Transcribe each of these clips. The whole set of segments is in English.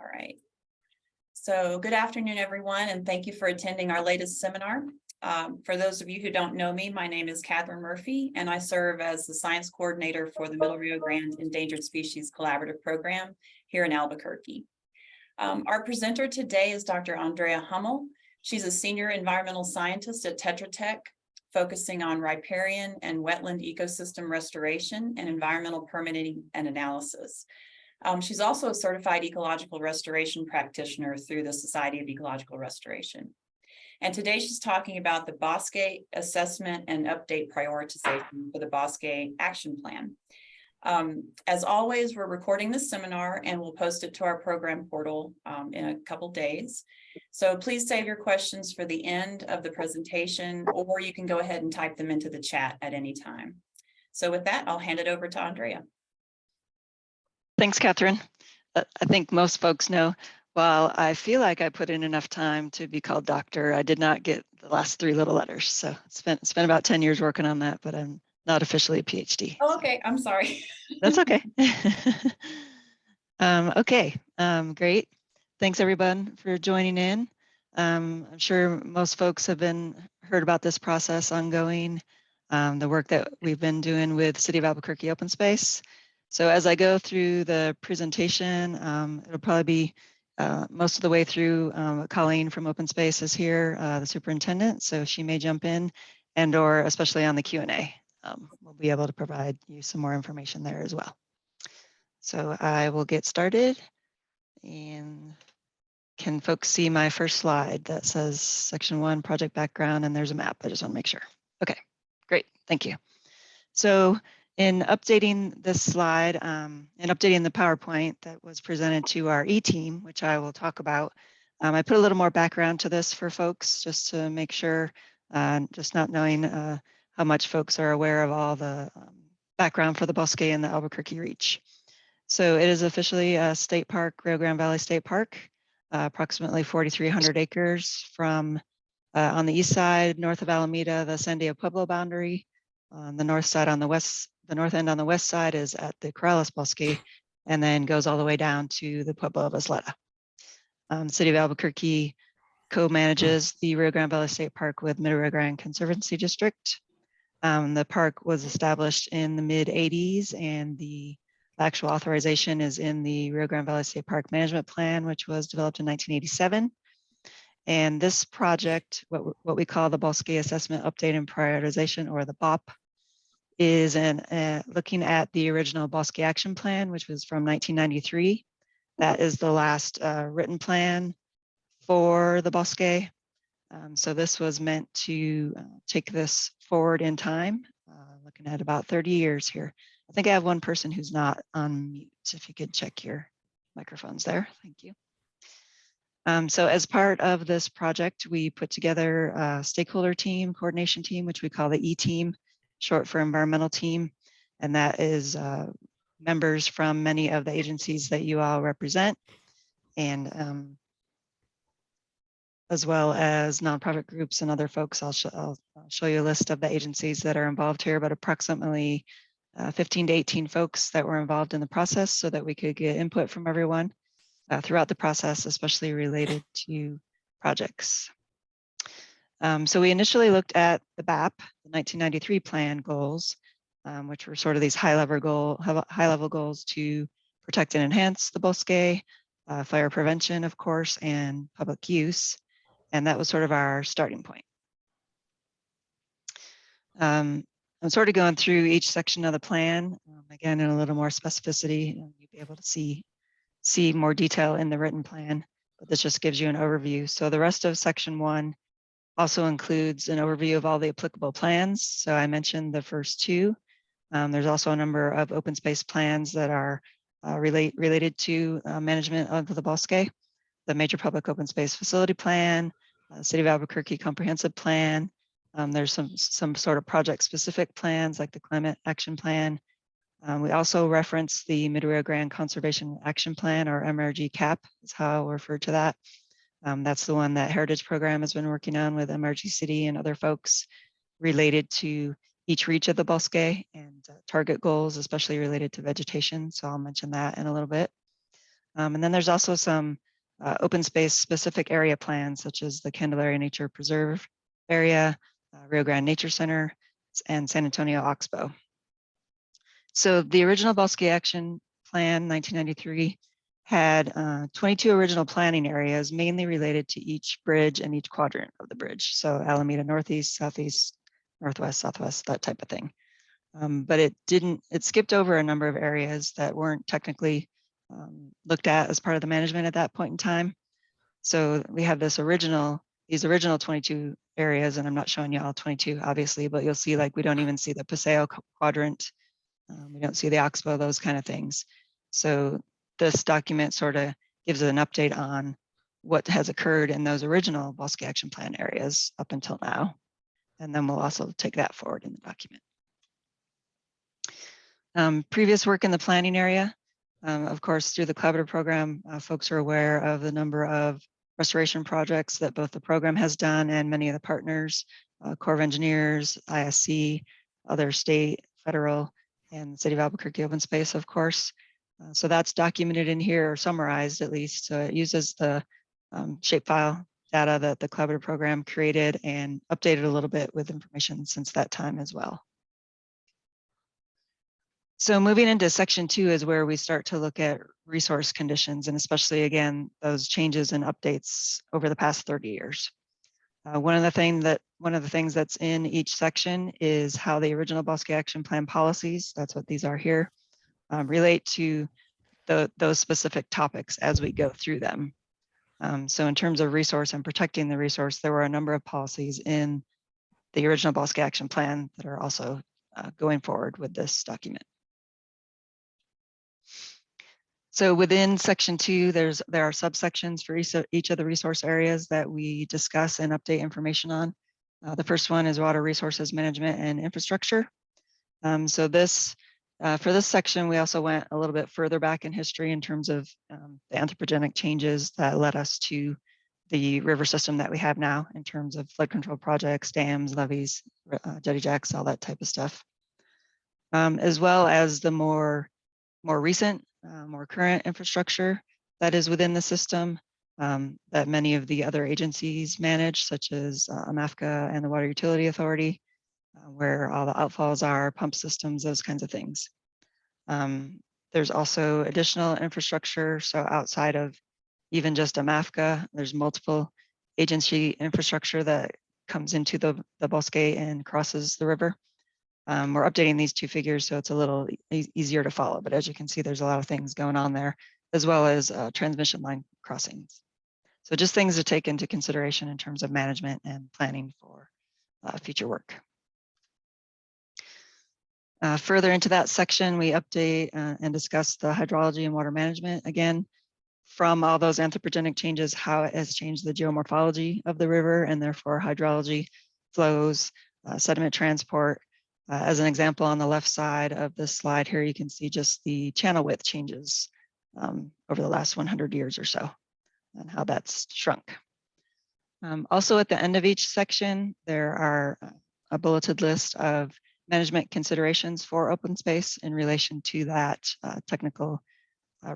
All right. So good afternoon, everyone, and thank you for attending our latest seminar. For those of you who don't know me, my name is Catherine Murphy, and I serve as the science coordinator for the Middle Rio Grande Endangered Species Collaborative Program here in Albuquerque. Our presenter today is Dr. Ondrea Hummel. She's a senior environmental scientist at Tetra Tech, focusing on riparian and wetland ecosystem restoration and environmental permitting and analysis. She's also a certified ecological restoration practitioner through the Society of Ecological Restoration. And today she's talking about the Bosque assessment and update prioritization for the Bosque action plan. As always, we're recording this seminar and we'll post it to our program portal in a couple days. So please save your questions for the end of the presentation, or you can go ahead and type them into the chat at any time. So with that, I'll hand it over to Ondrea. Thanks, Catherine. I think most folks know, while I feel like I put in enough time to be called doctor, I did not get the last three little letters. So it's been about 10 years working on that, but I'm not officially a PhD. Oh, okay, I'm sorry. That's okay. Great. Thanks everyone for joining in. I'm sure most folks have heard about this process ongoing, the work that we've been doing with City of Albuquerque Open Space. So as I go through the presentation, it'll probably be most of the way through. Colleen from Open Space is here, the superintendent, so she may jump in, and or especially on the Q&A. We'll be able to provide you some more information there as well. So I will get started. And can folks see my first slide that says section 1, project background, and there's a map? I just want to make sure. Okay, great, thank you. So in updating this slide and updating the PowerPoint that was presented to our E-team, which I will talk about, I put a little more background to this for folks just to make sure, just not knowing how much folks are aware of all the background for the Bosque and the Albuquerque Reach. So it is officially a state park, Rio Grande Valley State Park, approximately 4,300 acres from on the east side, north of Alameda, the Sandia Pueblo boundary. On the north side, the north end on the west side is at the Corrales Bosque, and then goes all the way down to the Pueblo of Isleta. City of Albuquerque co-manages the Rio Grande Valley State Park with Mid Rio Grande Conservancy District. The park was established in the mid-'80s, and the actual authorization is in the Rio Grande Valley State Park Management Plan, which was developed in 1987. And this project, what we call the Bosque Assessment Update and Prioritization, or the BAUP, is looking at the original Bosque Action Plan, which was from 1993. That is the last written plan for the Bosque. So this was meant to take this forward in time, looking at about 30 years here. I think I have one person who's not on mute. If you could check your microphones there, thank you. So as part of this project, we put together a stakeholder team, coordination team, which we call the E-team, short for environmental team. And that is members from many of the agencies that you all represent, and as well as nonprofit groups and other folks. I'll show you a list of the agencies that are involved here, but approximately 15 to 18 folks that were involved in the process so that we could get input from everyone throughout the process, especially related to projects. So we initially looked at the BAUP, the 1993 plan goals, which were sort of these high-level goals to protect and enhance the Bosque, fire prevention, of course, and public use. And that was sort of our starting point. I'm sort of going through each section of the plan, again, in a little more specificity. You'll be able to see more detail in the written plan, but this just gives you an overview. So the rest of section 1 also includes an overview of all the applicable plans. So I mentioned the first two. There's also a number of open space plans that are related to management of the Bosque, the Major Public Open Space Facility Plan, City of Albuquerque Comprehensive Plan. There's some sort of project-specific plans like the Climate Action Plan. We also reference the Mid Rio Grande Conservation Action Plan, or MRG CAP is how I'll refer to that. That's the one that Heritage Program has been working on with MRG City and other folks related to each reach of the Bosque and target goals, especially related to vegetation. So I'll mention that in a little bit. And then there's also some open space specific area plans, such as the Candelaria Nature Preserve area, Rio Grande Nature Center, and San Antonio Oxbow. So the original Bosque Action Plan 1993 had 22 original planning areas, mainly related to each bridge and each quadrant of the bridge. So Alameda Northeast, Southeast, Northwest, Southwest, that type of thing. But it skipped over a number of areas that weren't technically looked at as part of the management at that point in time. So we have these original 22 areas, and I'm not showing you all 22, obviously, but you'll see like we don't even see the Paseo quadrant. We don't see the Oxbow, those kind of things. So this document sort of gives an update on what has occurred in those original Bosque Action Plan areas up until now. And then we'll also take that forward in the document. Previous work in the planning area, of course, through the collaborative program, folks are aware of the number of restoration projects that both the program has done and many of the partners, Corps of Engineers, ISC, other state, federal, and the City of Albuquerque Open Space, of course. So that's documented in here, or summarized at least. So it uses the shapefile data that the collaborative program created and updated a little bit with information since that time as well. So moving into section 2 is where we start to look at resource conditions, and especially, again, those changes and updates over the past 30 years. One of the things that's in each section is how the original Bosque Action Plan policies, that's what these are here, relate to those specific topics as we go through them. So in terms of resource and protecting the resource, there were a number of policies in the original Bosque Action Plan that are also going forward with this document. So within section 2, there are subsections for each of the resource areas that we discuss and update information on. The first one is water resources management and infrastructure. So for this section, we also went a little bit further back in history in terms of the anthropogenic changes that led us to the river system that we have now in terms of flood control projects, dams, levees, jetty jacks, all that type of stuff. As well as the more recent, more current infrastructure that is within the system that many of the other agencies manage, such as AMAFCA and the Water Utility Authority, where all the outfalls are, pump systems, those kinds of things. There's also additional infrastructure. So outside of even just AMAFCA, there's multiple agency infrastructure that comes into the Bosque and crosses the river. We're updating these two figures so it's a little easier to follow, but as you can see, there's a lot of things going on there, as well as transmission line crossings. So just things to take into consideration in terms of management and planning for future work. Further into that section, we update and discuss the hydrology and water management. Again, from all those anthropogenic changes, how it has changed the geomorphology of the river and therefore hydrology, flows, sediment transport. As an example, on the left side of this slide here, you can see just the channel width changes over the last 100 years or so and how that's shrunk. Also at the end of each section, there are a bulleted list of management considerations for open space in relation to that technical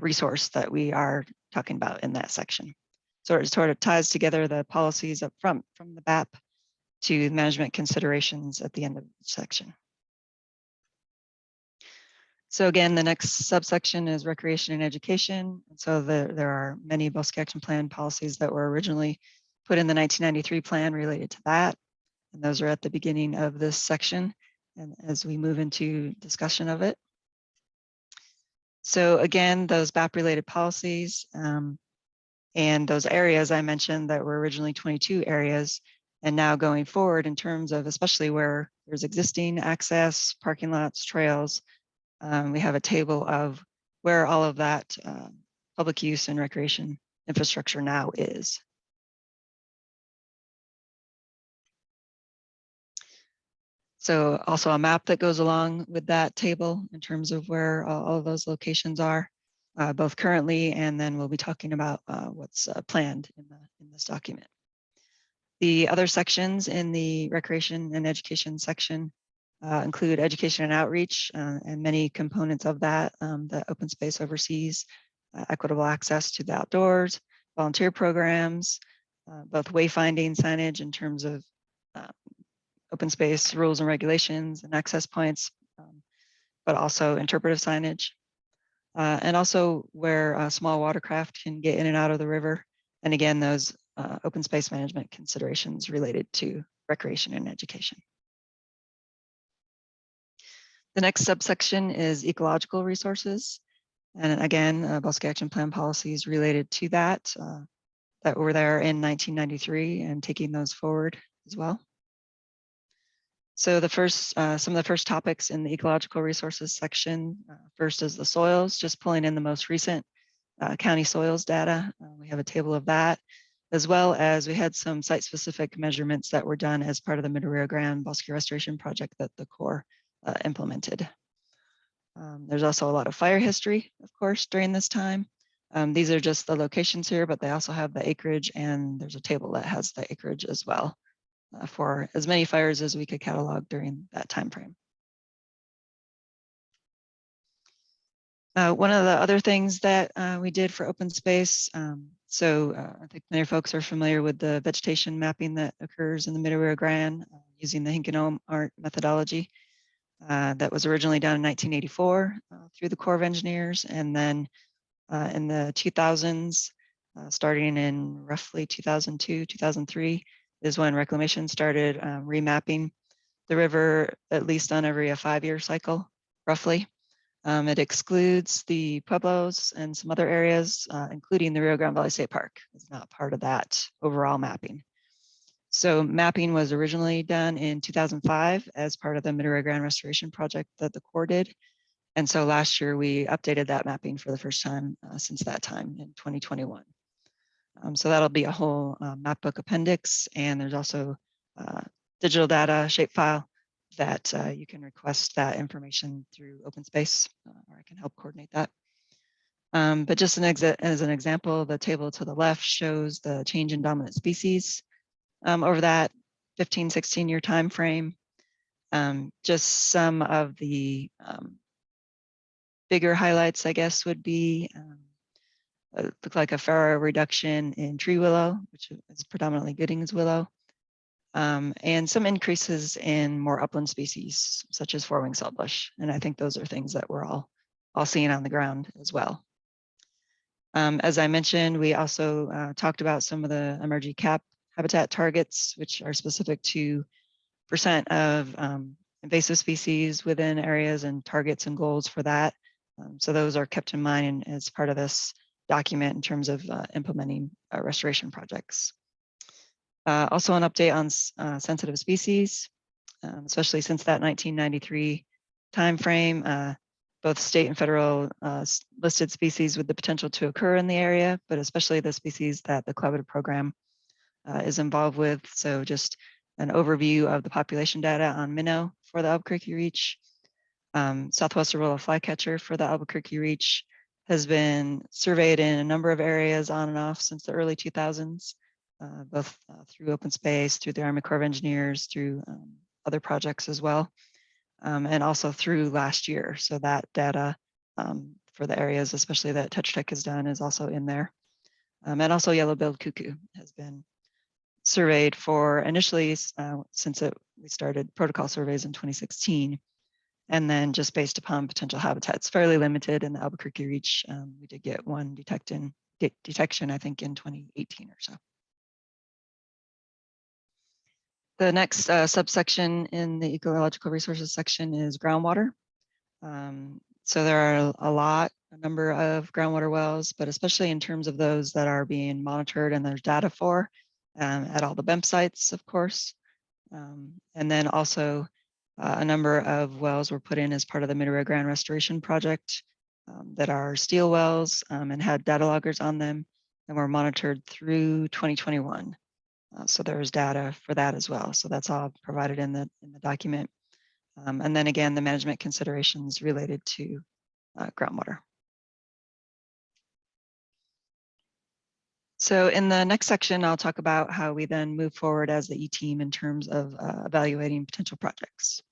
resource that we are talking about in that section. So it sort of ties together the policies up front from the BAUP to management considerations at the end of each section. So again, the next subsection is recreation and education. And so there are many Bosque Action Plan policies that were originally put in the 1993 plan related to that. And those are at the beginning of this section. And as we move into discussion of it. So again, those BAUP related policies and those areas I mentioned that were originally 22 areas and now going forward in terms of especially where there's existing access, parking lots, trails, we have a table of where all of that public use and recreation infrastructure now is. So also a map that goes along with that table in terms of where all of those locations are, both currently, and then we'll be talking about what's planned in this document. The other sections in the recreation and education section include education and outreach and many components of that that open space oversees, equitable access to the outdoors, volunteer programs, both wayfinding signage in terms of open space rules and regulations and access points, but also interpretive signage. And also where small watercraft can get in and out of the river. And again, those open space management considerations related to recreation and education. The next subsection is ecological resources. And again, Bosque Action Plan policies related to that, that were there in 1993 and taking those forward as well. So the first, some of the first topics in the ecological resources section, first is the soils, just pulling in the most recent county soils data. We have a table of that, as well as we had some site-specific measurements that were done as part of the Middle Rio Grande Bosque Restoration Project that the Corps implemented. There's also a lot of fire history, of course, during this time. These are just the locations here, but they also have the acreage, and there's a table that has the acreage as well for as many fires as we could catalog during that time frame. One of the other things that we did for open space, I think many folks are familiar with the vegetation mapping that occurs in the Middle Rio Grande using the Hinkenholm art methodology. That was originally done in 1984 through the Corps of Engineers, and then in the 2000s, starting in roughly 2002, 2003, is when reclamation started remapping the river, at least on every 5-year cycle, roughly. It excludes the pueblos and some other areas, including the Rio Grande Valley State Park. It's not part of that overall mapping. So mapping was originally done in 2005 as part of the Middle Rio Grande Restoration Project that the Corps did. And so last year we updated that mapping for the first time since that time in 2021. So that'll be a whole map book appendix, and there's also digital data shapefile that you can request that information through open space, or I can help coordinate that. But just as an example, the table to the left shows the change in dominant species over that 15, 16-year time frame. Just some of the bigger highlights, I guess, would be look like a farrow reduction in tree willow, which is predominantly Gooding's willow, and some increases in more upland species, such as four-winged saltbush. And I think those are things that we're all seeing on the ground as well. As I mentioned, we also talked about some of the emerging cap habitat targets, which are specific to % of invasive species within areas and targets and goals for that. So those are kept in mind as part of this document in terms of implementing restoration projects. Also an update on sensitive species, especially since that 1993 timeframe. Both state and federal listed species with the potential to occur in the area, but especially the species that the collaborative program is involved with. So just an overview of the population data on minnow for the Albuquerque Reach. Southwestern willow flycatcher for the Albuquerque Reach has been surveyed in a number of areas on and off since the early 2000s, both through open space, through the Army Corps of Engineers, through other projects as well, and also through last year. So that data for the areas, especially that Tetra Tech has done, is also in there. And also yellow-billed cuckoo has been surveyed for initially since we started protocol surveys in 2016. And then just based upon potential habitats, fairly limited in the Albuquerque Reach. We did get one detection, I think, in 2018 or so. The next subsection in the ecological resources section is groundwater. So there are a number of groundwater wells, but especially in terms of those that are being monitored and there's data for at all the BEMP sites, of course. And then also a number of wells were put in as part of the Middle Rio Grande Restoration Project that are steel wells and had data loggers on them and were monitored through 2021. So there's data for that as well. So that's all provided in the document. And then again, the management considerations related to groundwater. So in the next section, I'll talk about how we then move forward as the E-team in terms of evaluating potential projects.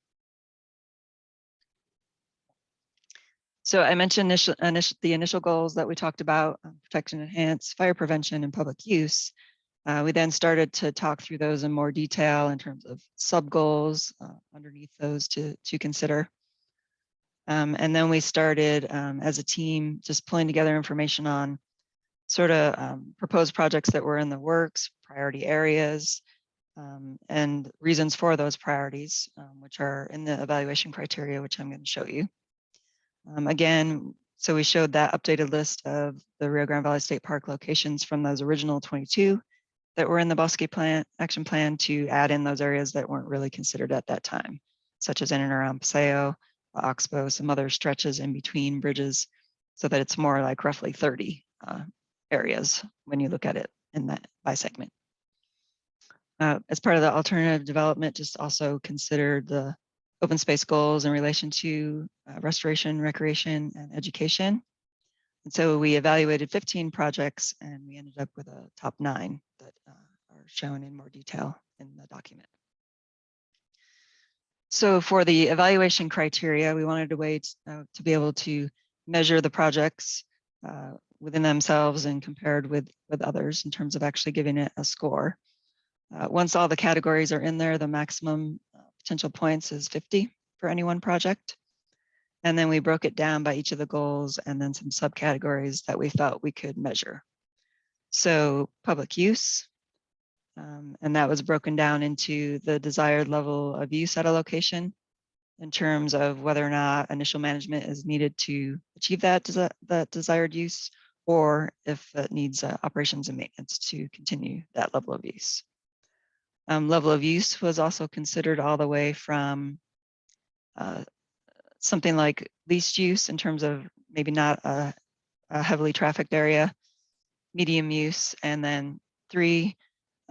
So I mentioned the initial goals that we talked about, protect and enhance, fire prevention, and public use. We then started to talk through those in more detail in terms of sub goals underneath those to consider. And then we started as a team just pulling together information on sort of proposed projects that were in the works, priority areas, and reasons for those priorities, which are in the evaluation criteria, which I'm going to show you. Again, so we showed that updated list of the Rio Grande Valley State Park locations from those original 22 that were in the Bosque action plan to add in those areas that weren't really considered at that time, such as in and around Paseo, Oxbow, some other stretches in between bridges, so that it's more like roughly 30 areas when you look at it in that by segment. As part of the alternative development, just also consider the open space goals in relation to restoration, recreation, and education. And so we evaluated 15 projects and we ended up with a top 9 that are shown in more detail in the document. So for the evaluation criteria, we wanted a way to be able to measure the projects within themselves and compared with others in terms of actually giving it a score. Once all the categories are in there, the maximum potential points is 50 for any one project. And then we broke it down by each of the goals and then some subcategories that we felt we could measure. So public use, and that was broken down into the desired level of use at a location in terms of whether or not initial management is needed to achieve that desired use, or if it needs operations and maintenance to continue that level of use. Level of use was also considered all the way from something like least use in terms of maybe not a heavily trafficked area, medium use, and then 3.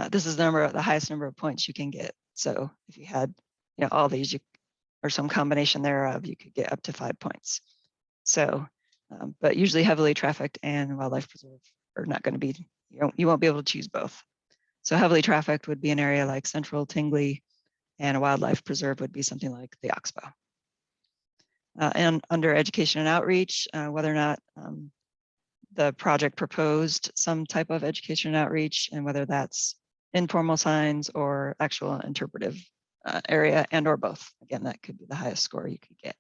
This is the highest number of points you can get. So if you had, all these, or some combination thereof, you could get up to 5 points. So, but usually heavily trafficked and wildlife preserve are not going to be. You won't be able to choose both. So heavily trafficked would be an area like Central Tingley, and a wildlife preserve would be something like the Oxbow. And under education and outreach, whether or not the project proposed some type of education and outreach, and whether that's informal signs or actual interpretive area, and or both. Again, that could be the highest score you could get.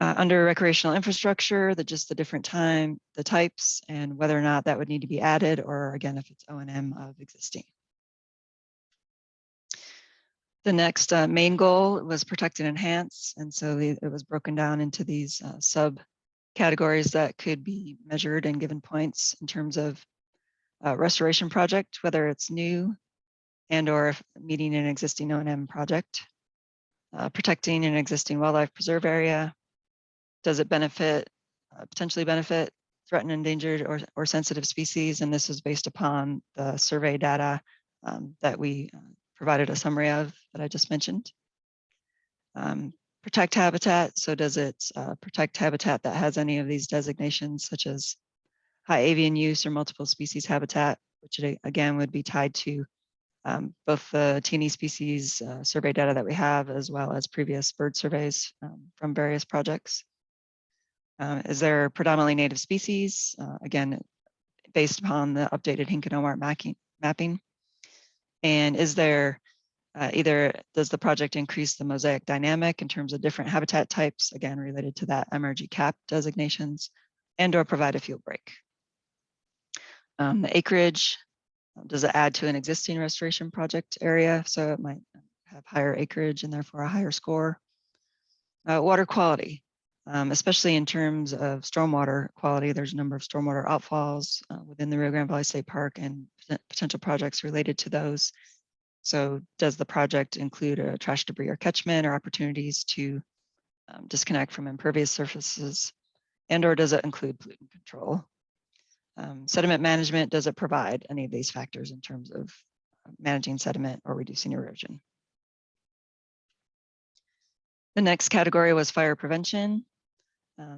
Under recreational infrastructure, just the different the types, and whether or not that would need to be added, or again, if it's O&M of existing. The next main goal was protect and enhance. And so it was broken down into these subcategories that could be measured and given points in terms of restoration project, whether it's new and or meeting an existing O&M project, protecting an existing wildlife preserve area. Does it benefit, potentially benefit threatened, endangered, or sensitive species? And this is based upon the survey data that we provided a summary of that I just mentioned. Protect habitat. So does it protect habitat that has any of these designations, such as high avian use or multiple species habitat, which again would be tied to both the T&E species survey data that we have, as well as previous bird surveys from various projects. Is there predominantly native species? Again, based upon the updated Hinkenomart mapping. And is there either does the project increase the mosaic dynamic in terms of different habitat types, again, related to that MRG cap designations, and or provide a field break? The acreage, does it add to an existing restoration project area? So it might have higher acreage and therefore a higher score. Water quality, especially in terms of stormwater quality. There's a number of stormwater outfalls within the Rio Grande Valley State Park and potential projects related to those. So does the project include a trash debris or catchment or opportunities to disconnect from impervious surfaces? And or does it include pollutant control? Sediment management, does it provide any of these factors in terms of managing sediment or reducing erosion? The next category was fire prevention.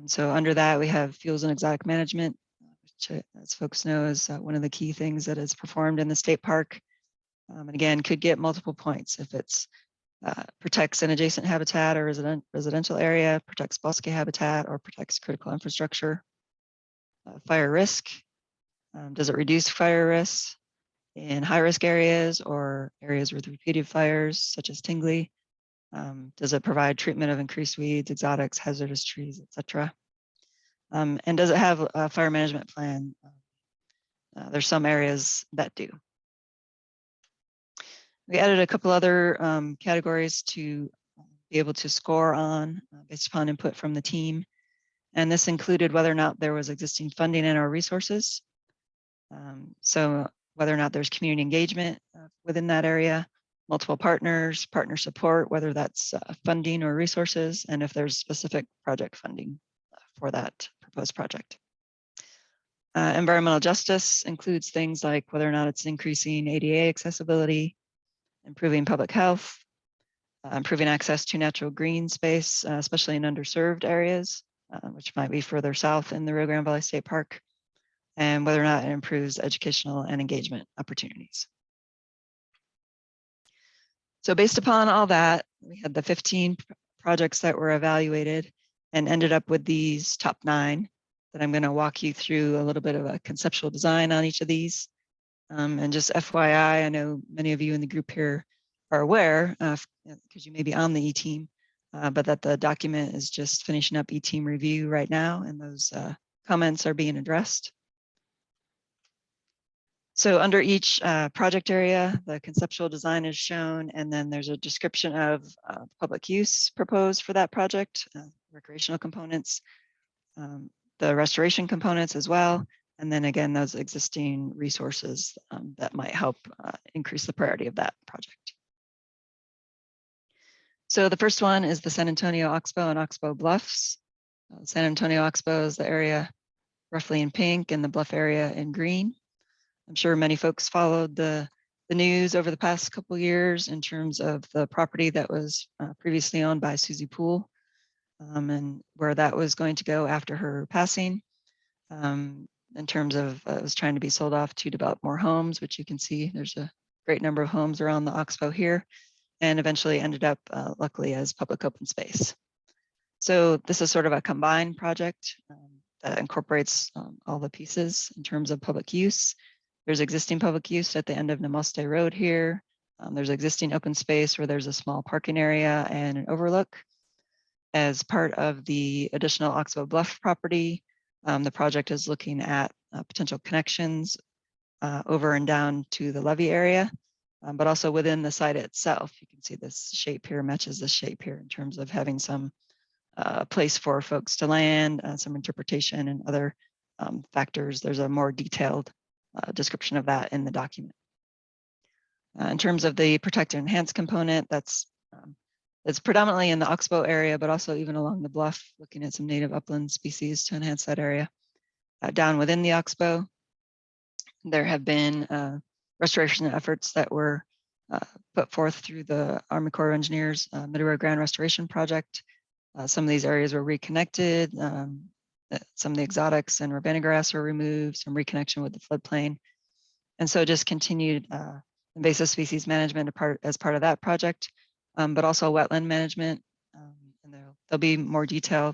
So under that, we have fuels and exotic management, which, as folks know, is one of the key things that is performed in the state park. And again, could get multiple points if it's protects an adjacent habitat or residential area, protects bosque habitat, or protects critical infrastructure. Fire risk, does it reduce fire risks in high-risk areas or areas with repeated fires, such as Tingley? Does it provide treatment of increased weeds, exotics, hazardous trees, etc.? And does it have a fire management plan? There's some areas that do. We added a couple other categories to be able to score on based upon input from the team. And this included whether or not there was existing funding and or resources. So whether or not there's community engagement within that area, multiple partners, partner support, whether that's funding or resources, and if there's specific project funding for that proposed project. Environmental justice includes things like whether or not it's increasing ADA accessibility, improving public health, improving access to natural green space, especially in underserved areas, which might be further south in the Rio Grande Valley State Park, and whether or not it improves educational and engagement opportunities. So based upon all that, we had the 15 projects that were evaluated and ended up with these top 9 that I'm going to walk you through a little bit of a conceptual design on each of these. And just FYI, I know many of you in the group here are aware, because you may be on the E-team, but that the document is just finishing up E-team review right now, and those comments are being addressed. So under each project area, the conceptual design is shown, and then there's a description of public use proposed for that project, recreational components, the restoration components as well, and then again, those existing resources that might help increase the priority of that project. So the first one is the San Antonio Oxbow and Oxbow Bluffs. San Antonio Oxbow is the area roughly in pink and the bluff area in green. I'm sure many folks followed the news over the past couple of years in terms of the property that was previously owned by Susie Poole, and where that was going to go after her passing. In terms of it was trying to be sold off to develop more homes, which you can see there's a great number of homes around the Oxbow here, and eventually ended up luckily as public open space. So this is sort of a combined project that incorporates all the pieces in terms of public use. There's existing public use at the end of Namaste Road here. There's existing open space where there's a small parking area and an overlook. As part of the additional Oxbow Bluff property, the project is looking at potential connections over and down to the levee area, but also within the site itself. You can see this shape here matches this shape here in terms of having some place for folks to land, some interpretation and other factors. There's a more detailed description of that in the document. In terms of the protect and enhance component, that's it's predominantly in the Oxbow area, but also even along the bluff, looking at some native upland species to enhance that area. Down within the Oxbow, there have been restoration efforts that were put forth through the Army Corps of Engineers Mid-Rio Grande Restoration Project. Some of these areas were reconnected. Some of the exotics and rabbana grass were removed, some reconnection with the floodplain. And so just continued invasive species management as part of that project, but also wetland management. And there'll be more detail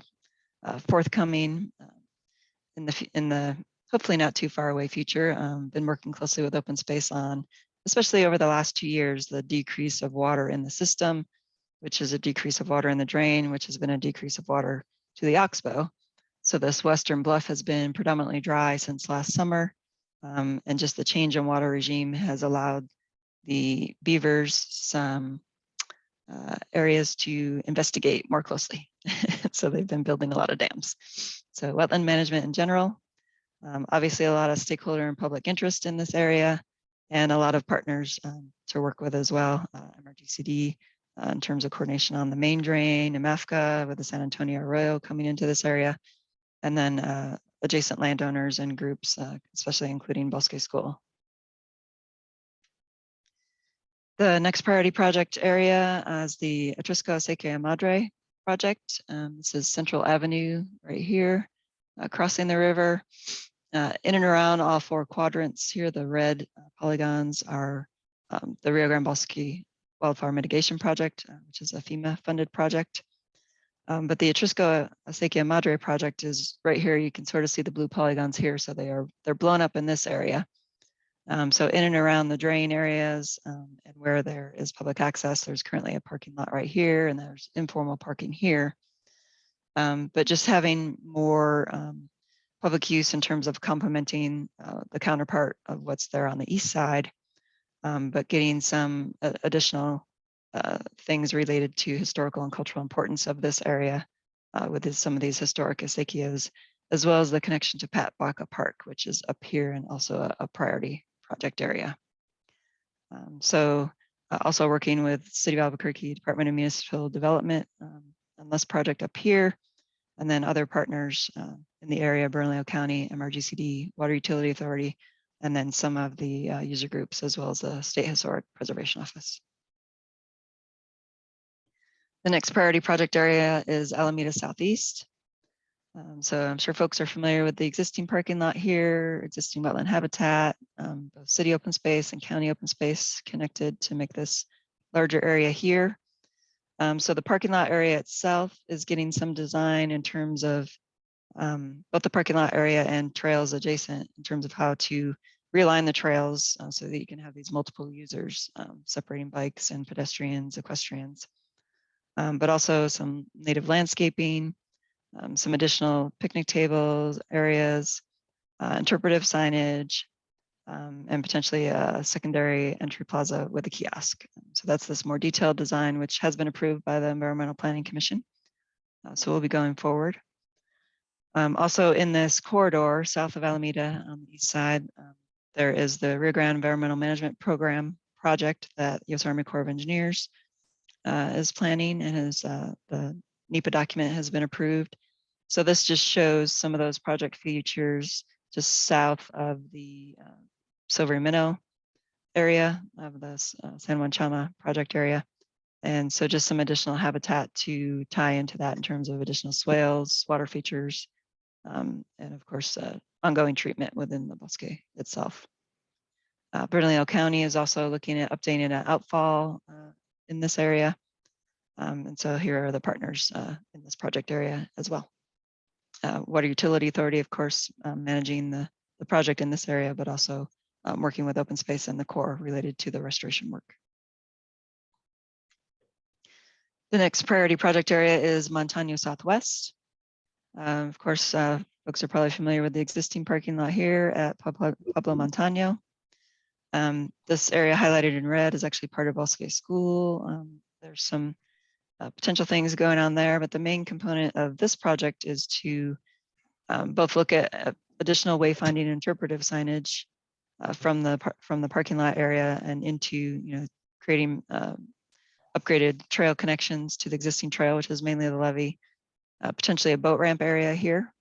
forthcoming in the hopefully not too far away future. Been working closely with Open Space on, especially over the last 2 years, the decrease of water in the system, which is a decrease of water in the drain, which has been a decrease of water to the Oxbow. So this western bluff has been predominantly dry since last summer, and just the change in water regime has allowed the beavers some areas to investigate more closely. So they've been building a lot of dams. So wetland management in general, obviously a lot of stakeholder and public interest in this area, and a lot of partners to work with as well, MRGCD in terms of coordination on the main drain, MAFCA with the San Antonio Arroyo coming into this area, and then adjacent landowners and groups, especially including Bosque School. The next priority project area is the Atrisco Acequia Madre project. This is Central Avenue right here, crossing the river. In and around all 4 quadrants here, the red polygons are the Rio Grande Bosque Wildfire Mitigation Project, which is a FEMA funded project. But the Etrisco Acequia Madre project is right here. You can sort of see the blue polygons here. So they're blown up in this area. So in and around the drain areas and where there is public access, there's currently a parking lot right here and there's informal parking here. But just having more public use in terms of complementing the counterpart of what's there on the east side, but getting some additional things related to historical and cultural importance of this area with some of these historic acequias, as well as the connection to Baca Park, which is up here and also a priority project area. Also working with City of Albuquerque Department of Municipal Development on this project up here, and then other partners in the area, Bernalillo County, MRGCD, Water Utility Authority, and then some of the user groups, as well as the State Historic Preservation Office. The next priority project area is Alameda Southeast. So I'm sure folks are familiar with the existing parking lot here, existing wetland habitat, both city open space and county open space connected to make this larger area here. So the parking lot area itself is getting some design in terms of both the parking lot area and trails adjacent in terms of how to realign the trails so that you can have these multiple users separating bikes and pedestrians, equestrians, but also some native landscaping, some additional picnic tables, areas, interpretive signage, and potentially a secondary entry plaza with a kiosk. So that's this more detailed design, which has been approved by the Environmental Planning Commission. So we'll be going forward. Also in this corridor, south of Alameda on the east side, there is the Rio Grande Environmental Management Program project that U.S. Army Corps of Engineers is planning, and the NEPA document has been approved. So this just shows some of those project features just south of the Silvery Minnow area of the San Juan Chama project area. And so just some additional habitat to tie into that in terms of additional swales, water features, and of course, ongoing treatment within the Bosque itself. Bernalillo County is also looking at updating an outfall in this area. And so here are the partners in this project area as well. Water Utility Authority, of course, managing the project in this area, but also working with open space and the Corps related to the restoration work. The next priority project area is Montano Southwest. Of course, folks are probably familiar with the existing parking lot here at Pablo Montano. This area highlighted in red is actually part of Bosque School. There's some potential things going on there, but the main component of this project is to both look at additional wayfinding and interpretive signage from the parking lot area and into creating upgraded trail connections to the existing trail, which is mainly the levee, potentially a boat ramp area here.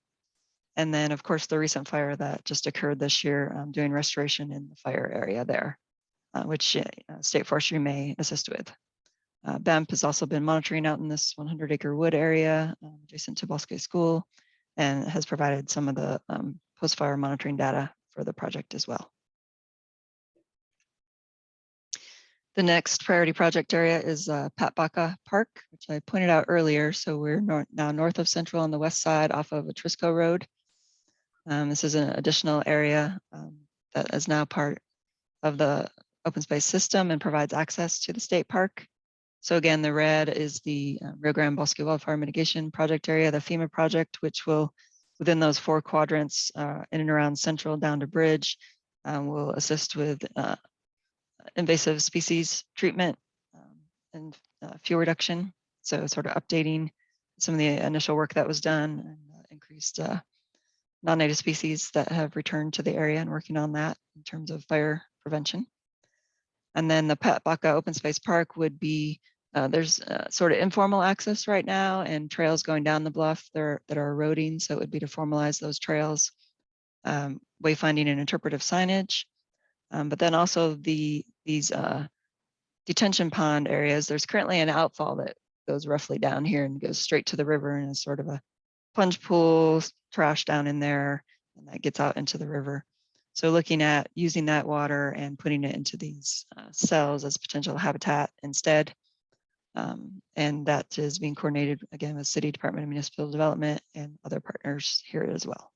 And then, of course, the recent fire that just occurred this year, doing restoration in the fire area there, which State Forestry may assist with. BAUP has also been monitoring out in this 100-acre wood area adjacent to Bosque School and has provided some of the post-fire monitoring data for the project as well. The next priority project area is Baca Park, which I pointed out earlier. So we're now north of Central on the west side off of Etrisco Road. This is an additional area that is now part of the open space system and provides access to the state park. So again, the red is the Rio Grande Bosque Wildfire Mitigation Project area, the FEMA project, which will, within those 4 quadrants in and around Central down to Bridge, will assist with invasive species treatment and fuel reduction. So sort of updating some of the initial work that was done and increased non-native species that have returned to the area and working on that in terms of fire prevention. And then the Baca Open Space Park would be, there's sort of informal access right now and trails going down the bluff that are eroding. So it would be to formalize those trails, wayfinding and interpretive signage. But then also these detention pond areas, there's currently an outfall that goes roughly down here and goes straight to the river and is sort of a plunge pool, trash down in there, and that gets out into the river. So looking at using that water and putting it into these cells as potential habitat instead. And that is being coordinated again with City Department of Municipal Development and other partners here as well.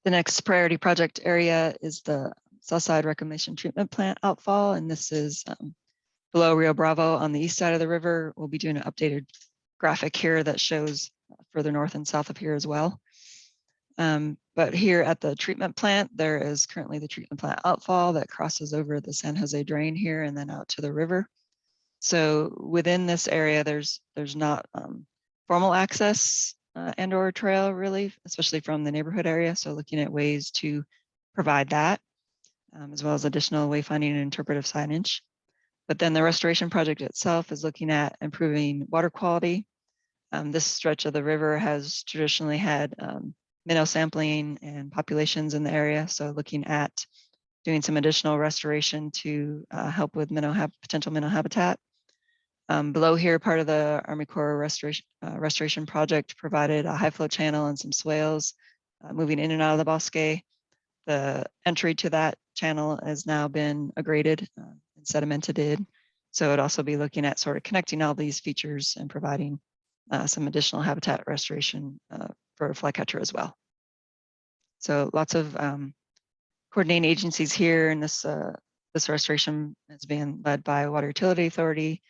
The next priority project area is the Southside Reclamation Treatment Plant outfall, and this is below Rio Bravo on the east side of the river. We'll be doing an updated graphic here that shows further north and south of here as well. But here at the treatment plant, there is currently the treatment plant outfall that crosses over the San Jose drain here and then out to the river. So within this area, there's not formal access and or trail really, especially from the neighborhood area. So looking at ways to provide that, as well as additional wayfinding and interpretive signage. But then the restoration project itself is looking at improving water quality. This stretch of the river has traditionally had minnow sampling and populations in the area. So looking at doing some additional restoration to help with potential minnow habitat. Below here, part of the Army Corps restoration project provided a high flow channel and some swales moving in and out of the Bosque. The entry to that channel has now been graded and sedimented in. So it'd also be looking at sort of connecting all these features and providing some additional habitat restoration for flycatcher as well. So lots of coordinating agencies here, and this restoration is being led by Water Utility Authority,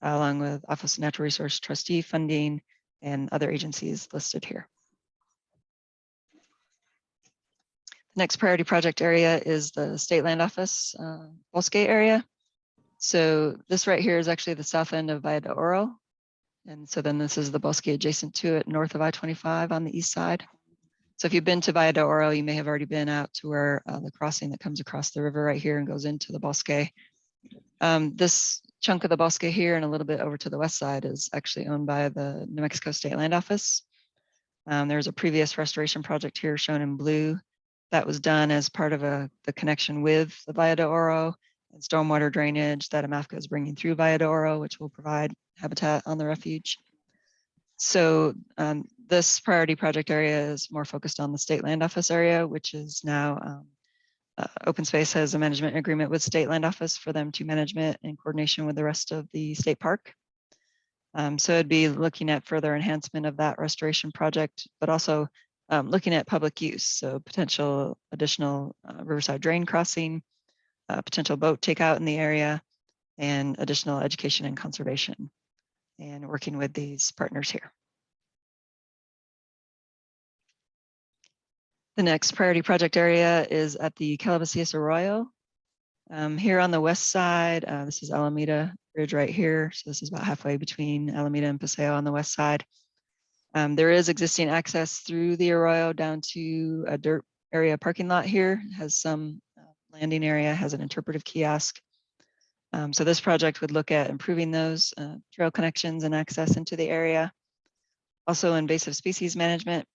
along with Office of Natural Resource Trustee funding and other agencies listed here. The next priority project area is the State Land Office Bosque area. So this right here is actually the south end of Valle de Oro. And so then this is the Bosque adjacent to it, north of I-25 on the east side. So if you've been to Valle de Oro, you may have already been out to where the crossing that comes across the river right here and goes into the Bosque. This chunk of the Bosque here and a little bit over to the west side is actually owned by the New Mexico State Land Office. There's a previous restoration project here shown in blue that was done as part of the connection with the Valle de Oro and stormwater drainage that AMAFCA is bringing through Valle de Oro, which will provide habitat on the refuge. So this priority project area is more focused on the State Land Office area, which is now Open Space has a management agreement with State Land Office for them to management in coordination with the rest of the state park. So it'd be looking at further enhancement of that restoration project, but also looking at public use. So potential additional riverside drain crossing, potential boat takeout in the area, and additional education and conservation, and working with these partners here. The next priority project area is at the Calabasas Arroyo. Here on the west side, this is Alameda Bridge right here. So this is about halfway between Alameda and Paseo on the west side. There is existing access through the arroyo down to a dirt area parking lot here. It has some landing area, has an interpretive kiosk. So this project would look at improving those trail connections and access into the area. Also invasive species management.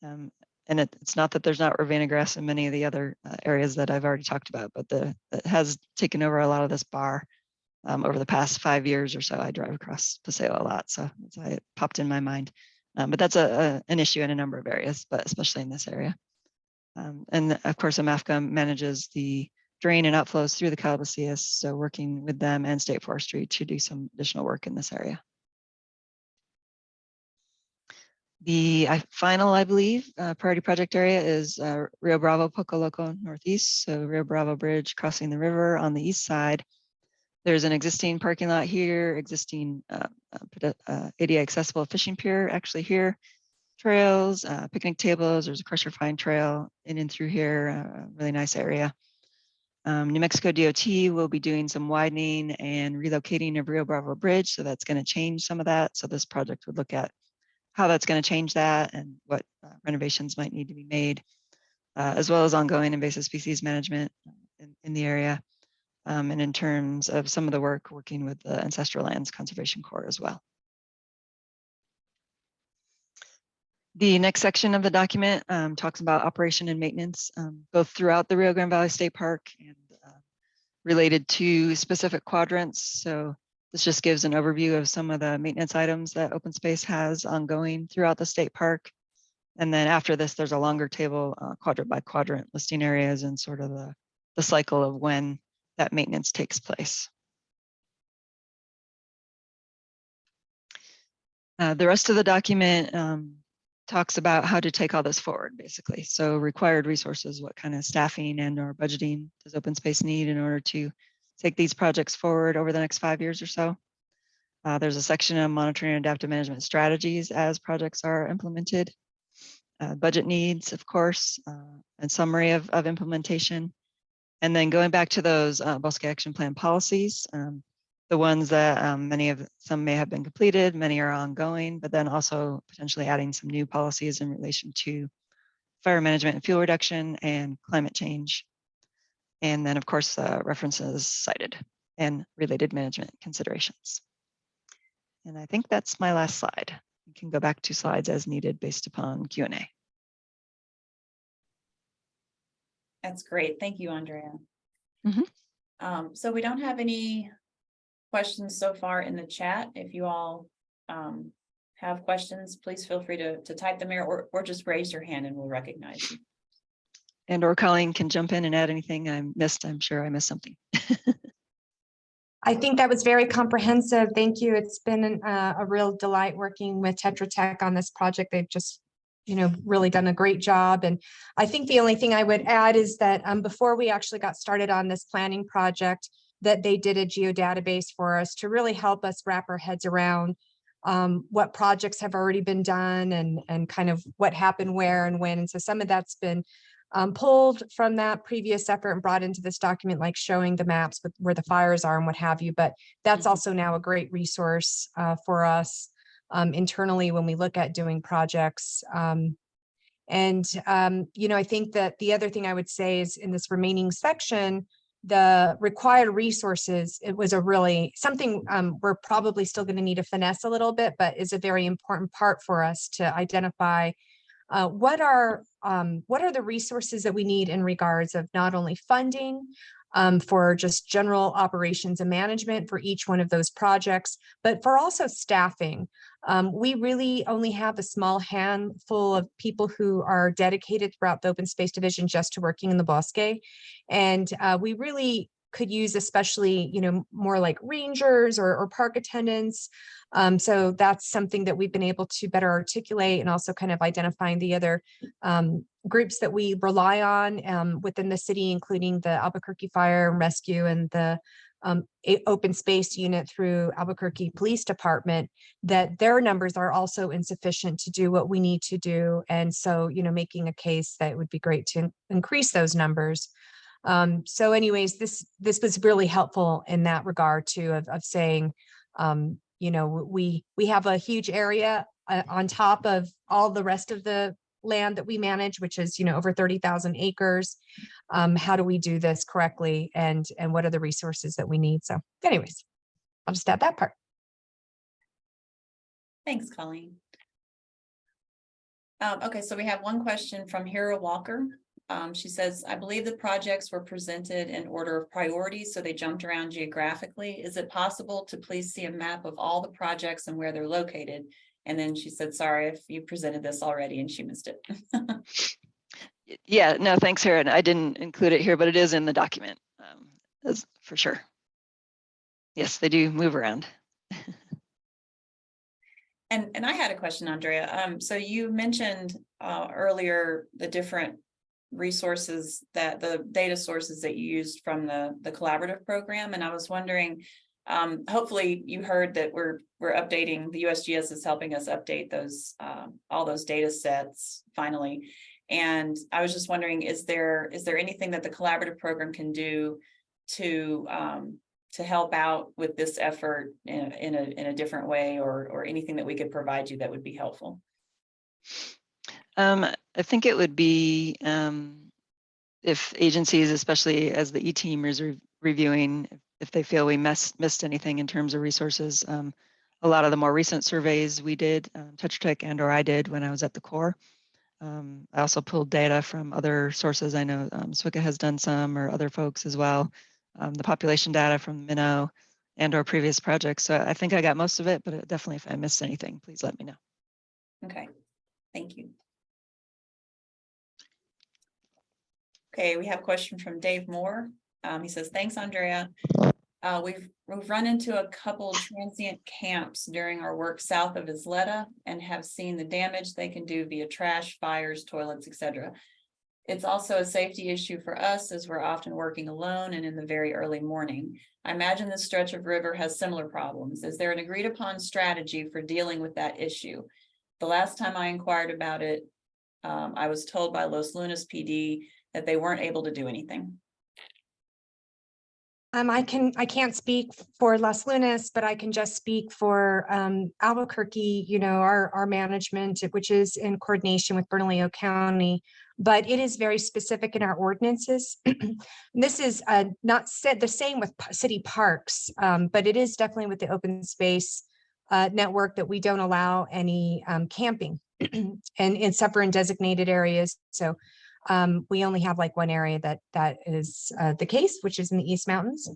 And it's not that there's not Urbana grass in many of the other areas that I've already talked about, but it has taken over a lot of this bar over the past 5 years or so. I drive across Paseo a lot, so that's why it popped in my mind. But that's an issue in a number of areas, but especially in this area. And of course, AMAFCA manages the drain and outflows through the Calabasas, so working with them and State Forestry to do some additional work in this area. The final, I believe, priority project area is Rio Bravo Poco Loco Northeast. So Rio Bravo Bridge crossing the river on the east side. There's an existing parking lot here, existing ADA accessible fishing pier actually here. Trails, picnic tables, there's a crusher fine trail in and through here, a really nice area. New Mexico DOT will be doing some widening and relocating of Rio Bravo Bridge. So that's gonna change some of that. So this project would look at how that's going to change that and what renovations might need to be made, as well as ongoing invasive species management in the area, and in terms of some of the work working with the Ancestral Lands Conservation Corps as well. The next section of the document talks about operation and maintenance, both throughout the Rio Grande Valley State Park and related to specific quadrants. So this just gives an overview of some of the maintenance items that Open Space has ongoing throughout the state park. And then after this, there's a longer table, quadrant by quadrant, listing areas and sort of the cycle of when that maintenance takes place. The rest of the document talks about how to take all this forward, basically. So required resources, what kind of staffing and or budgeting does open space need in order to take these projects forward over the next 5 years or so. There's a section on monitoring and adaptive management strategies as projects are implemented. Budget needs, of course, and summary of implementation. And then going back to those Bosque Action Plan policies, the ones that some may have been completed, many are ongoing, but then also potentially adding some new policies in relation to fire management and fuel reduction and climate change. And then of course, references cited and related management considerations. And I think that's my last slide. You can go back to slides as needed based upon Q&A. That's great. Thank you, Ondrea. Mm-hmm. So we don't have any questions so far in the chat. If you all have questions, please feel free to type them here or just raise your hand and we'll recognize you. And or Colleen can jump in and add anything I missed. I'm sure I missed something. I think that was very comprehensive. Thank you. It's been a real delight working with Tetra Tech on this project. They've just, really done a great job. And I think the only thing I would add is that before we actually got started on this planning project, that they did a geodatabase for us to really help us wrap our heads around what projects have already been done and kind of what happened where and when. And so some of that's been pulled from that previous effort and brought into this document, like showing the maps with where the fires are and what have you. But that's also now a great resource for us internally when we look at doing projects. I think that the other thing I would say is in this remaining section, the required resources, it was a really something we're probably still going to need to finesse a little bit, but is a very important part for us to identify what are the resources that we need in regards of not only funding for just general operations and management for each one of those projects, but for also staffing. We really only have a small handful of people who are dedicated throughout the Open Space Division just to working in the Bosque. And we really could use especially, more like rangers or park attendants. So that's something that we've been able to better articulate and also kind of identifying the other groups that we rely on within the city, including the Albuquerque Fire and Rescue and the open space unit through Albuquerque Police Department, that their numbers are also insufficient to do what we need to do. And so, making a case that it would be great to increase those numbers. So anyways, this was really helpful in that regard too, of saying, we have a huge area on top of all the rest of the land that we manage, which is, over 30,000 acres. How do we do this correctly? And what are the resources that we need? So anyways, I'll just add that part. Thanks, Colleen. Okay, so we have one question from Hera Walker. She says, I believe the projects were presented in order of priority, so they jumped around geographically. Is it possible to please see a map of all the projects and where they're located? And then she said, sorry if you presented this already and she missed it. Yeah, no, thanks, Hera. I didn't include it here, but it is in the document, for sure. Yes, they do move around. And I had a question, Ondrea. So you mentioned earlier the different resources that the data sources that you used from the collaborative program. And I was wondering, hopefully you heard that we're updating, the USGS is helping us update those, all those data sets finally. And I was just wondering, is there anything that the collaborative program can do to help out with this effort in a different way, or anything that we could provide you that would be helpful? I think it would be if agencies, especially as the E-team is reviewing, if they feel we missed anything in terms of resources. A lot of the more recent surveys we did, Tetra Tech and or I did when I was at the Corps. I also pulled data from other sources. I know SWCA has done some, or other folks as well. The population data from Minnow and or previous projects. So I think I got most of it, but definitely if I missed anything, please let me know. Okay, thank you. Okay, we have a question from Dave Moore. He says, thanks, Ondrea. We've run into a couple transient camps during our work south of Isleta and have seen the damage they can do via trash, fires, toilets, etc. It's also a safety issue for us as we're often working alone and in the very early morning. I imagine this stretch of river has similar problems. Is there an agreed upon strategy for dealing with that issue? The last time I inquired about it, I was told by Los Lunas PD that they weren't able to do anything. I can't speak for Las Lunas, but I can just speak for Albuquerque, our management, which is in coordination with Bernalillo County, but it is very specific in our ordinances. This is not said the same with city parks, but it is definitely with the open space network that we don't allow any camping and except for in designated areas. So we only have like one area that is the case, which is in the East Mountains.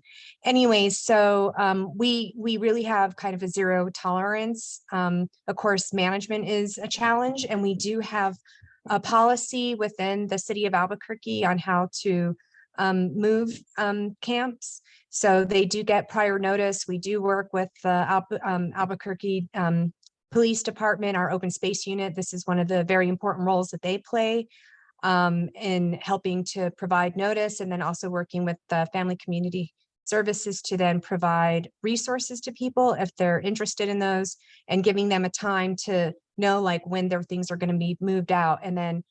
Anyways, so we really have kind of a zero tolerance. Of course, management is a challenge, and we do have a policy within the city of Albuquerque on how to move camps. So they do get prior notice. We do work with the Albuquerque Police Department, our open space unit. This is one of the very important roles that they play in helping to provide notice, and then also working with the family community services to then provide resources to people if they're interested in those, and giving them a time to know like when their things are going to be moved out. And then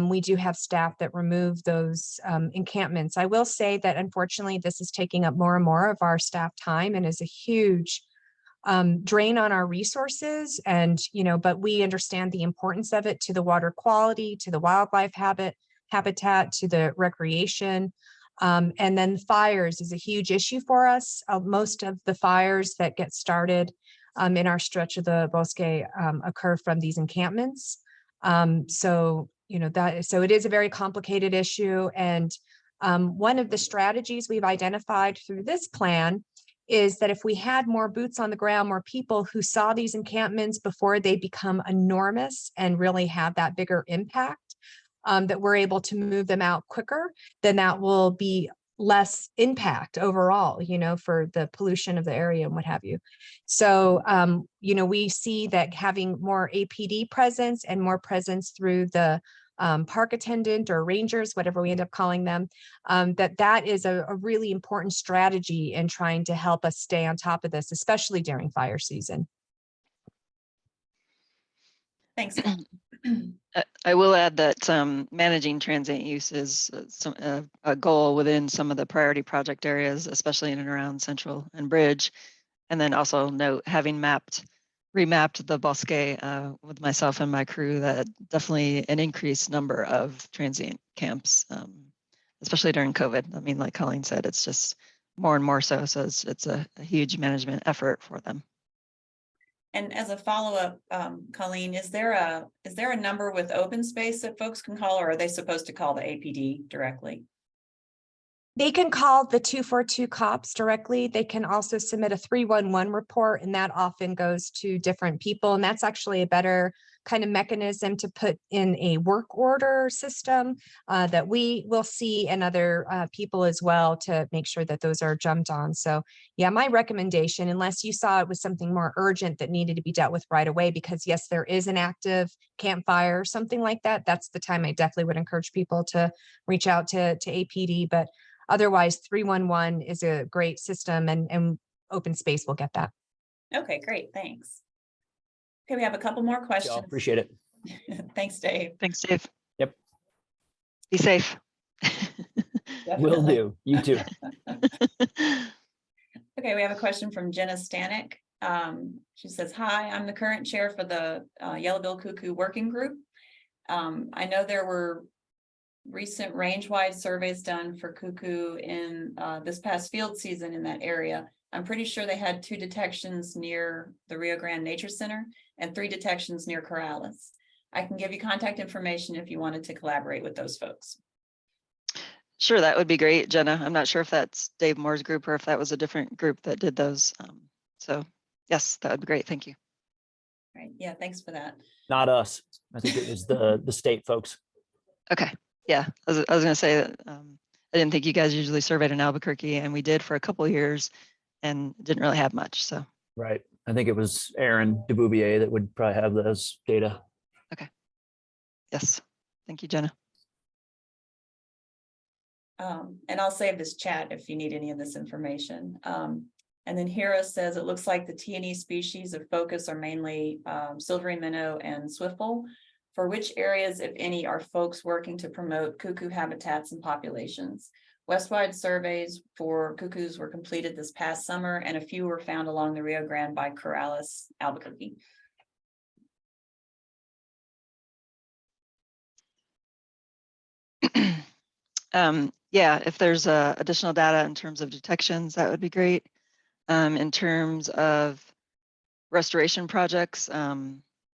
we do have staff that remove those encampments. I will say that unfortunately this is taking up more and more of our staff time and is a huge drain on our resources. And, but we understand the importance of it to the water quality, to the wildlife habitat, to the recreation. And then fires is a huge issue for us. Most of the fires that get started in our stretch of the Bosque occur from these encampments. So it is a very complicated issue. And one of the strategies we've identified through this plan is that if we had more boots on the ground, more people who saw these encampments before they become enormous and really have that bigger impact, that we're able to move them out quicker, then that will be less impact overall, for the pollution of the area and what have you. So, we see that having more APD presence and more presence through the park attendant or rangers, whatever we end up calling them, that is a really important strategy in trying to help us stay on top of this, especially during fire season. Thanks. I will add that managing transient use is a goal within some of the priority project areas, especially in and around Central and Bridge. And then also note, having remapped the Bosque with myself and my crew, that definitely an increased number of transient camps, especially during COVID. I mean, like Colleen said, it's just more and more so. So it's a huge management effort for them. And as a follow-up, Colleen, is there a number with open space that folks can call, or are they supposed to call the APD directly? They can call the 242 cops directly. They can also submit a 311 report, and that often goes to different people. And that's actually a better kind of mechanism to put in a work order system that we will see, and other people as well, to make sure that those are jumped on. So yeah, my recommendation, unless you saw it was something more urgent that needed to be dealt with right away, because yes, there is an active campfire, something like that, that's the time I definitely would encourage people to reach out to APD. But otherwise, 311 is a great system, and open space will get that. Okay, great. Thanks. Okay, we have a couple more questions. Y'all, appreciate it. Thanks, Dave. Thanks, Dave. Yep. Be safe. Will do. You too. Okay, we have a question from Jenna Stanek. She says, hi, I'm the current chair for the Yellow-billed Cuckoo Working Group. I know there were recent range-wide surveys done for cuckoo in this past field season in that area. I'm pretty sure they had 2 detections near the Rio Grande Nature Center and 3 detections near Corrales. I can give you contact information if you wanted to collaborate with those folks. Sure, that would be great, Jenna. I'm not sure if that's Dave Moore's group or if that was a different group that did those. So yes, that would be great. Thank you. Right. Yeah, thanks for that. Not us. I think it was the state folks. Okay. Yeah, I was going to say that I didn't think you guys usually surveyed in Albuquerque, and we did for a couple of years and didn't really have much. So, Right. I think it was Aaron DeBouvier that would probably have those data. yes. Thank you, Jenna. And I'll save this chat if you need any of this information. And then Hera says, it looks like the T&E species of focus are mainly silvery minnow and swiftbull. For which areas, if any, are folks working to promote cuckoo habitats and populations? Westwide surveys for cuckoos were completed this past summer, and a few were found along the Rio Grande by Corrales, Albuquerque. Yeah, if there's additional data in terms of detections, that would be great. In terms of restoration projects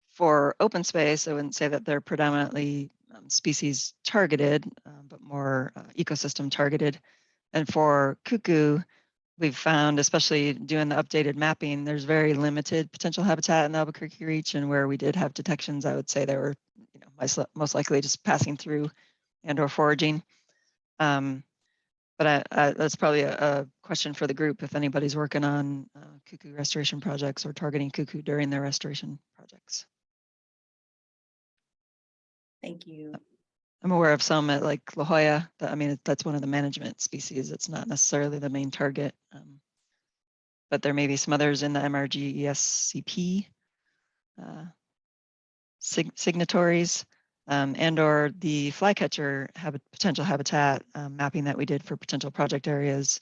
for open space, I wouldn't say that they're predominantly species targeted, but more ecosystem targeted. And for cuckoo, we've found, especially doing the updated mapping, there's very limited potential habitat in the Albuquerque Reach, and where we did have detections, I would say they were, you know, most likely just passing through and or foraging. But that's probably a question for the group if anybody's working on cuckoo restoration projects or targeting cuckoo during their restoration projects. Thank you. I'm aware of some at like La Jolla. I mean, that's one of the management species. It's not necessarily the main target, but there may be some others in the MRG ESCP signatories. And or the flycatcher potential habitat mapping that we did for potential project areas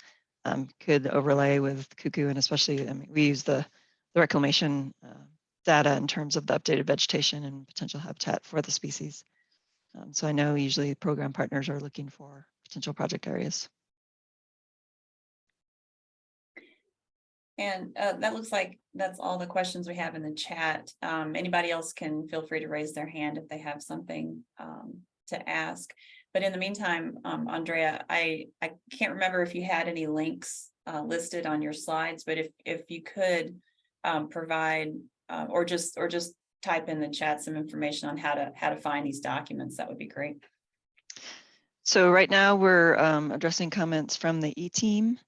could overlay with cuckoo, and especially, I mean, we use the reclamation data in terms of the updated vegetation and potential habitat for the species. So I know usually program partners are looking for potential project areas. And that looks like that's all the questions we have in the chat. Anybody else can feel free to raise their hand if they have something to ask. But in the meantime, Ondrea, I can't remember if you had any links listed on your slides, but if you could provide or just type in the chat some information on how to find these documents, that would be great. So right now we're addressing comments from the E-team.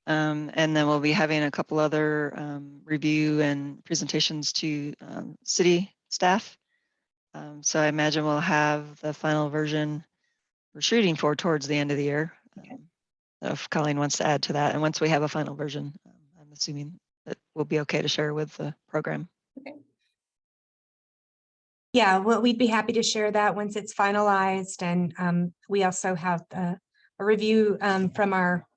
And then we'll be having a couple other review and presentations to city staff. So I imagine we'll have the final version we're shooting for towards the end of the year. Okay. If Colleen wants to add to that. And once we have a final version, I'm assuming that will be okay to share with the program. Okay. Yeah, well, we'd be happy to share that once it's finalized. And we also have a review from our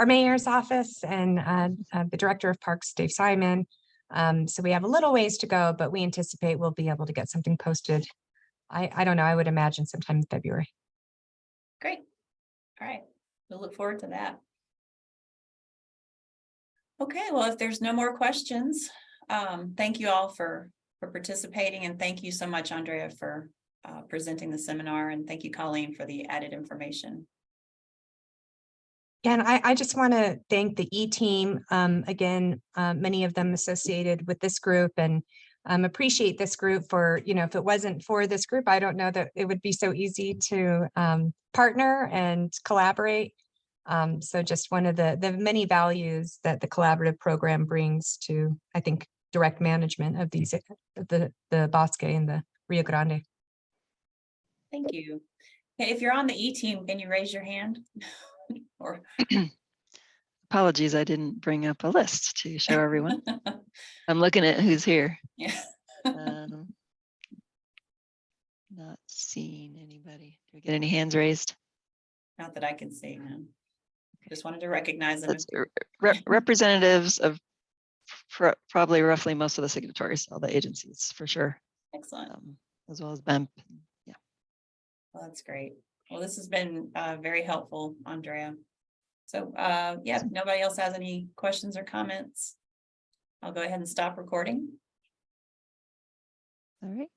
mayor's office and the director of parks, Dave Simon. So we have a little ways to go, but we anticipate we'll be able to get something posted. I don't know, I would imagine sometime in February. Great. All right. We'll look forward to that. Okay, well, if there's no more questions, thank you all for participating, and thank you so much, Ondrea, for presenting the seminar, and thank you, Colleen, for the added information. And I just want to thank the E-team, again, many of them associated with this group, and appreciate this group for, you know, if it wasn't for this group, I don't know that it would be so easy to partner and collaborate. So just one of the many values that the collaborative program brings to, I think, direct management of these, the Bosque and the Rio Grande. Thank you. Okay, if you're on the E-team, can you raise your hand? Or Apologies, I didn't bring up a list to show everyone. I'm looking at who's here. yeah. Not seeing anybody. Do we get any hands raised? Not that I can see, no. Just wanted to recognize them. That's representatives of probably roughly most of the signatories, all the agencies for sure. Excellent. As well as BAUP. Yeah. Well, that's great. Well, this has been very helpful, Ondrea. So yeah, if nobody else has any questions or comments, I'll go ahead and stop recording. All right.